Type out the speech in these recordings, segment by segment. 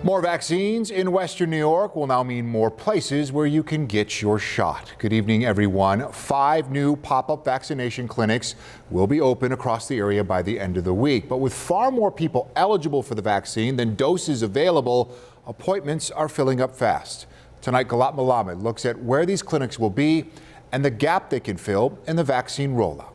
More vaccines in Western New York will now mean more places where you can get your shot. Good evening, everyone. 5 new pop-up vaccination clinics will be open across the area by the end of the week. But with far more people eligible for the vaccine than doses available, appointments are filling up fast. Tonight, Galat Malamed looks at where these clinics will be and the gap they can fill in the vaccine rollout.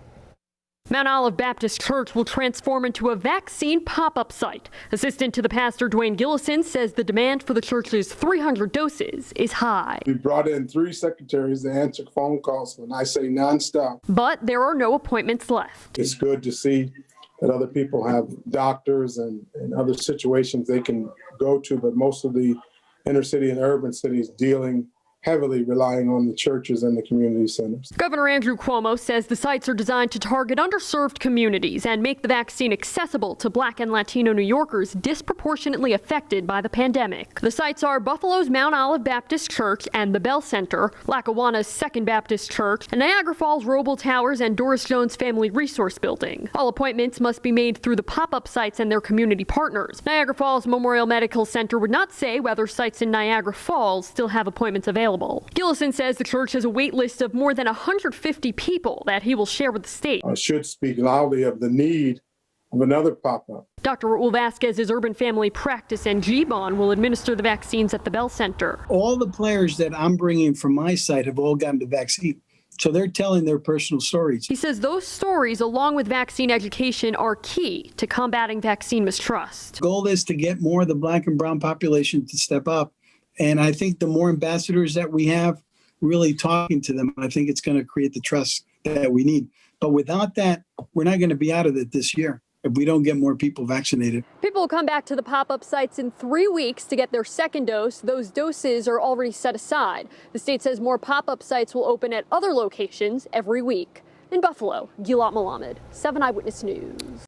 Mount Olive Baptist Church will transform into a vaccine pop-up site. Assistant to the pastor, Dwayne Gillison, says the demand for the church's 300 doses is high. We brought in 3 secretaries to answer phone calls, and I say nonstop. But there are no appointments left. It's good to see that other people have doctors and other situations they can go to, but most of the inner city and urban cities heavily relying on the churches and the community centers. Governor Andrew Cuomo says the sites are designed to target underserved communities and make the vaccine accessible to Black and Latino New Yorkers disproportionately affected by the pandemic. The sites are Buffalo's Mount Olive Baptist Church and the Bell Center, Lackawanna's Second Baptist Church, and Niagara Falls Roble Towers and Doris Jones Family Resource Building. All appointments must be made through the pop-up sites and their community partners. Niagara Falls Memorial Medical Center would not say whether sites in Niagara Falls still have appointments available. Gillison says the church has a wait list of more than 150 people that he will share with the state. Should speak loudly of the need of another pop-up. Dr. Raul Vasquez's Urban Family Practice and G-Bon will administer the vaccines at the Bell Center. All the players that I'm bringing from my site have all gotten the vaccine. So they're telling their personal stories. He says those stories, along with vaccine education, are key to combating vaccine mistrust. The goal is to get more of the Black and brown population to step up. And I think the more ambassadors that we have really talking to them, I think it's going to create the trust that we need. But without that, we're not going to be out of it this year if we don't get more people vaccinated. People will come back to the pop-up sites in 3 weeks to get their second dose. Those doses are already set aside. The state says more pop-up sites will open at other locations every week. In Buffalo, Galat Malamed, 7 Eyewitness News.